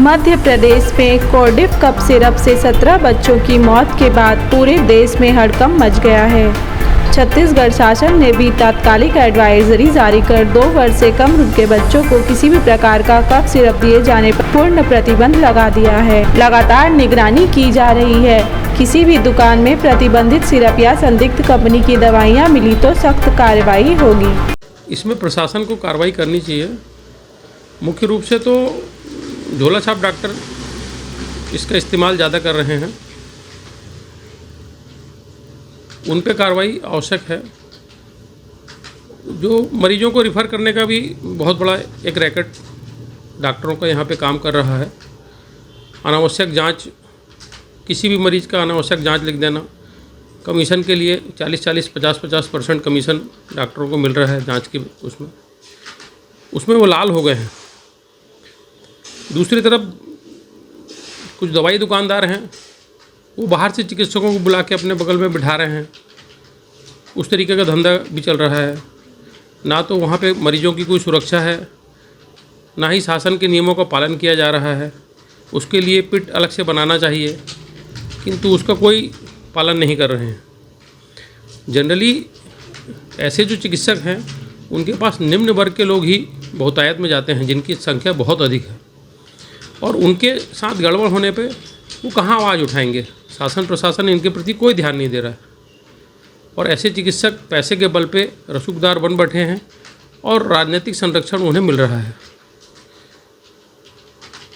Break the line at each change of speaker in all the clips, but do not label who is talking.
मध्य प्रदेश में Cardiff cough syrup से 17 बच्चों की मौत के बाद पूरे देश में हड़कंप मच गया है। छत्तीसगढ़ शासन ने भी तात्कालिक एडवाइजरी जारी कर 2 वर्ष से कम उम्र के बच्चों को किसी भी प्रकार का कफ सिरप दिए जाने पर पूर्ण प्रतिबंध लगा दिया है। लगातार निगरानी की जा रही है। किसी भी दुकान में प्रतिबंधित सिरप या संदिग्ध कंपनी की दवाइयाँ मिली तो सख्त कार्रवाई होगी।
इसमें प्रशासन को कार्रवाई करनी चाहिए। मुख्य रूप से तो झोला छाप डॉक्टर इसका इस्तेमाल ज़्यादा कर रहे हैं, उन पे कार्रवाई आवश्यक है। जो मरीजों को रिफ़र करने का भी बहुत बड़ा एक रैकेट डॉक्टरों का यहाँ पे काम कर रहा है। अनावश्यक जांच, किसी भी मरीज़ का अनावश्यक जांच लिख देना, कमीशन के लिए 40-40, 50-50% कमीशन डॉक्टरों को मिल रहा है जांच की, उसमें वो लाल हो गए हैं। दूसरी तरफ कुछ दवाई दुकानदार हैं, वो बाहर से चिकित्सकों को बुला के अपने बगल में बिठा रहे हैं। उस तरीके का धंधा भी चल रहा है। ना तो वहाँ पे मरीजों की कोई सुरक्षा है, ना ही शासन के नियमों का पालन किया जा रहा है। उसके लिए पिट अलग से बनाना चाहिए, किंतु उसका कोई पालन नहीं कर रहे हैं। जनरली ऐसे जो चिकित्सक हैं, उनके पास निम्न वर्ग के लोग ही बहुतायत में जाते हैं, जिनकी संख्या बहुत अधिक है, और उनके साथ गड़बड़ होने पे वो कहाँ आवाज़ उठाएंगे। शासन प्रशासन इनके प्रति कोई ध्यान नहीं दे रहा है, और ऐसे चिकित्सक पैसे के बल पे रसूखदार बन बैठे हैं और राजनीतिक संरक्षण उन्हें मिल रहा है।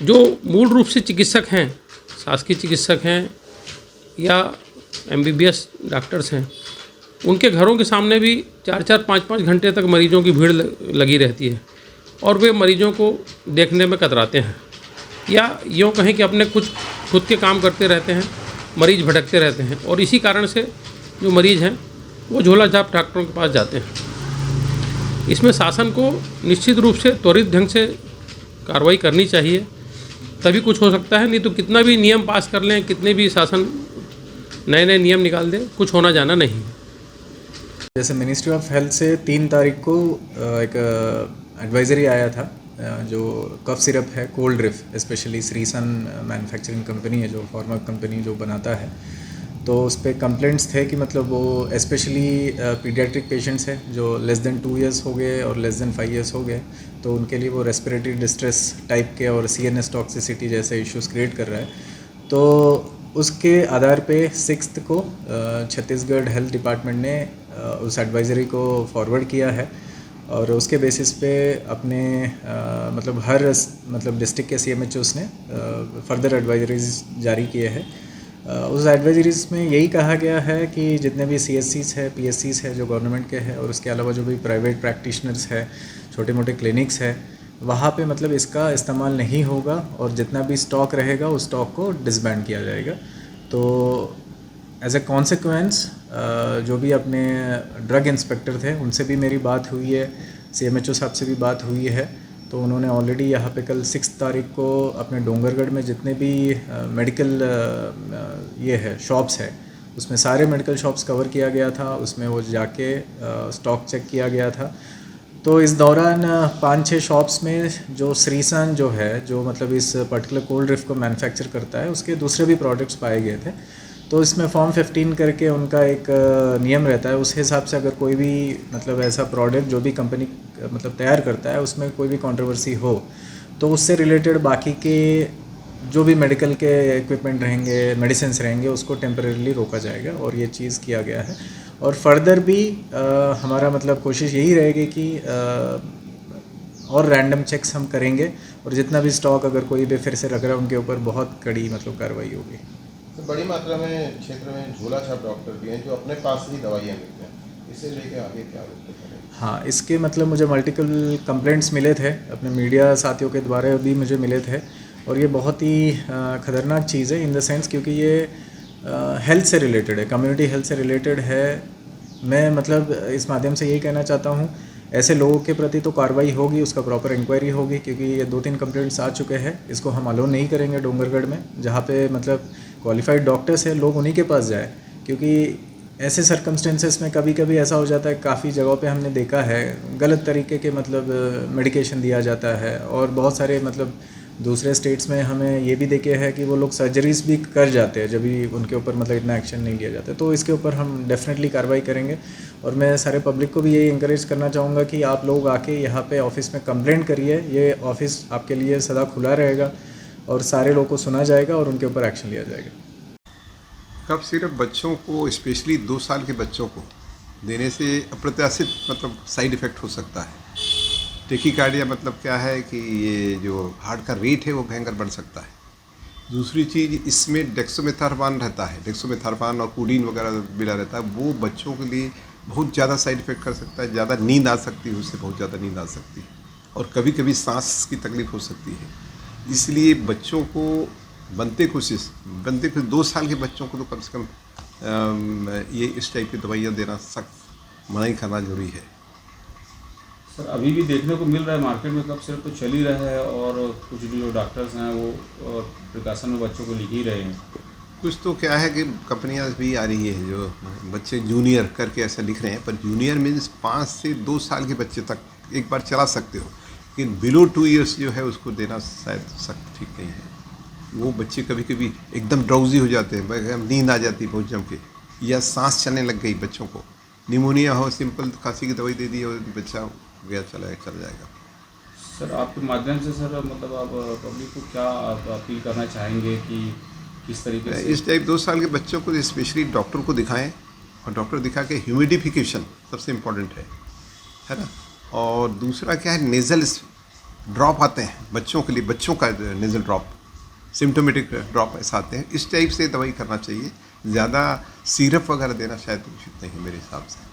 जो मूल रूप से चिकित्सक हैं, शासकीय चिकित्सक हैं या MBBS डॉक्टर्स हैं, उनके घरों के सामने भी 4-4, 5-5 घंटे तक मरीजों की भीड़ लगी रहती है, और वे मरीजों को देखने में कतराते हैं, या यूँ कहें कि अपने कुछ खुद के काम करते रहते हैं, मरीज भटकते रहते हैं, और इसी कारण से जो मरीज़ हैं वो झोला छाप डॉक्टरों के पास जाते हैं। इसमें शासन को निश्चित रूप से त्वरित ढंग से कार्रवाई करनी चाहिए, तभी कुछ हो सकता है। नहीं तो कितना भी नियम पास कर लें, कितने भी शासन नए नए नियम निकाल दे, कुछ होना जाना नहीं।
जैसे मिनिस्ट्री ऑफ हेल्थ से 3 तारीख को एक एडवाइजरी आया था, जो कफ सिरप है कोल्ड रिफ, स्पेशली श्रीसन मैन्युफैक्चरिंग कंपनी है, जो फार्मा कंपनी जो बनाता है, तो उस पर कंप्लेंट्स थे कि मतलब वो स्पेशली पीडियाट्रिक पेशेंट्स हैं जो लेस देन 2 इयर्स हो गए और लेस देन 5 इयर्स हो गए, तो उनके लिए वो रेस्पिरेटरी डिस्ट्रेस टाइप के और CNS टॉक्सिसिटी जैसे इश्यूज़ क्रिएट कर रहा है। तो उसके आधार पे 6 को छत्तीसगढ़ हेल्थ डिपार्टमेंट ने उस एडवाइजरी को फॉरवर्ड किया है, और उसके बेसिस पे अपने मतलब हर डिस्ट्रिक्ट के CMHOs ने फर्दर एडवाइजरीज जारी किए हैं। उस एडवाइजरीज में यही कहा गया है कि जितने भी CSCs है, PSCs है जो गवर्नमेंट के हैं, और उसके अलावा जो भी प्राइवेट प्रैक्टिशनर्स है, छोटे मोटे क्लिनिक्स है, वहाँ पे मतलब इसका इस्तेमाल नहीं होगा, और जितना भी स्टॉक रहेगा उस स्टॉक को डिसबैंड किया जाएगा। तो एज ए कॉन्सिक्वेंस जो भी अपने ड्रग इंस्पेक्टर थे उनसे भी मेरी बात हुई है, CMHO साहब से भी बात हुई है, तो उन्होंने ऑलरेडी यहाँ पे कल 6 तारीख को अपने डोंगरगढ़ में जितने भी मेडिकल ये है शॉप्स है, उसमें सारे मेडिकल शॉप्स कवर किया गया था, उसमें वो जाके स्टॉक चेक किया गया था। तो इस दौरान 5-6 शॉप्स में जो श्रीसन जो है, जो मतलब इस पर्टिकुलर कोल्ड रिफ को मैन्युफैक्चर करता है, उसके दूसरे भी प्रोडक्ट्स पाए गए थे। तो इसमें फॉर्म 15 करके उनका एक नियम रहता है, उस हिसाब से अगर कोई भी मतलब ऐसा प्रोडक्ट जो भी कंपनी मतलब तैयार करता है उसमें कोई भी कंट्रोवर्सी हो, तो उससे रिलेटेड बाकी के जो भी मेडिकल के इक्विपमेंट रहेंगे, मेडिसिन्स रहेंगे, उसको टेम्परेरीली रोका जाएगा, और ये चीज़ किया गया है। और फर्दर भी हमारा मतलब कोशिश यही रहेगी कि और रैंडम चेक्स हम करेंगे, और जितना भी स्टॉक अगर कोई भी फिर से रख रहा है उनके ऊपर बहुत कड़ी मतलब कार्रवाई होगी।
तो बड़ी मात्रा में क्षेत्र में झोला छाप डॉक्टर भी हैं जो अपने पास ही दवाइयाँ मिलते हैं, इसे लेके आगे क्या करें?
हाँ, इसके मतलब मुझे मल्टीपल कंप्लेंट्स मिले थे, अपने मीडिया साथियों के द्वारा भी मुझे मिले थे, और ये बहुत ही ख़तरनाक चीज़ है इन द सेंस क्योंकि ये हेल्थ से रिलेटेड है, कम्युनिटी हेल्थ से रिलेटेड है। मैं मतलब इस माध्यम से यही कहना चाहता हूँ, ऐसे लोगों के प्रति तो कार्रवाई होगी, उसका प्रॉपर इंक्वायरी होगी, क्योंकि ये 2-3 कंप्लेंट्स आ चुके हैं। इसको हम अलो नहीं करेंगे डोंगरगढ़ में, जहाँ पे मतलब क्वालिफाइड डॉक्टर्स हैं, लोग उन्हीं के पास जाए, क्योंकि ऐसे सर्कमस्टेंसेस में कभी कभी ऐसा हो जाता है, काफ़ी जगहों पे हमने देखा है गलत तरीके के मतलब मेडिकेशन दिया जाता है, और बहुत सारे मतलब दूसरे स्टेट्स में हमें ये भी देखे है कि वो लोग सर्जरीज भी कर जाते हैं जब भी उनके ऊपर मतलब इतना एक्शन नहीं लिया जाता। तो इसके ऊपर हम डेफिनेटली कार्रवाई करेंगे और मैं सारे पब्लिक को भी यही इंकरेज करना चाहूँगा कि आप लोग आके यहाँ पे ऑफिस में कंप्लेंट करिए। ये ऑफिस आपके लिए सदा खुला रहेगा और सारे लोगों को सुना जाएगा और उनके ऊपर एक्शन लिया जाएगा।
कफ सिरप बच्चों को, स्पेशली 2 साल के बच्चों को देने से अप्रत्याशित मतलब साइड इफ़ेक्ट हो सकता है। टेकीकार्डिया मतलब क्या है कि ये जो हार्ट का रेट है वो भयंकर बढ़ सकता है। दूसरी चीज़, इसमें डेक्सोमेथार्फान रहता है, डेक्सोमेथार्फान और कोडीन वगैरह मिला रहता है, वो बच्चों के लिए बहुत ज़्यादा साइड इफ़ेक्ट कर सकता है। ज़्यादा नींद आ सकती है, उससे बहुत ज़्यादा नींद आ सकती है और कभी कभी सांस की तकलीफ हो सकती है। इसलिए बच्चों को बनते कोशिश 2 साल के बच्चों को तो कम से कम ये इस टाइप की दवाइयाँ देना सख्त मना ही करना जरूरी है।
सर अभी भी देखने को मिल रहा है मार्केट में कफ सिरप तो चल ही रहा है और कुछ जो डॉक्टर्स हैं वो प्रिकॉशन में बच्चों को लिख ही रहे हैं।
कुछ तो क्या है कि कंपनियां भी आ रही है जो बच्चे जूनियर करके ऐसा लिख रहे हैं, पर जूनियर मीन्स 5 से 2 साल के बच्चे तक एक बार चला सकते हो, लेकिन बिलो 2 ईयर्स जो है उसको देना शायद सख्त ठीक नहीं है। वो बच्चे कभी कभी एकदम ड्राउजी हो जाते हैं, नींद आ जाती है बहुत जम के, या सांस चलने लग गई बच्चों को, निमोनिया हो, सिंपल खांसी की दवाई दे दी और बच्चा गया चल जाएगा।
सर आपके माध्यम से सर मतलब आप पब्लिक को क्या आप अपील करना चाहेंगे कि किस तरीके से
इस टाइप 2 साल के बच्चों को स्पेशली डॉक्टर को दिखाएं और डॉक्टर दिखा के ह्यूमिडिफिकेशन सबसे इम्पोर्टेंट है ना। और दूसरा क्या है, नेज़ल ड्रॉप आते हैं बच्चों के लिए, बच्चों का नेज़ल ड्रॉप, सिम्टोमेटिक ड्रॉप ऐसा आते हैं, इस टाइप से दवाई करना चाहिए। ज़्यादा सिरप वगैरह देना शायद उचित नहीं है मेरे हिसाब से।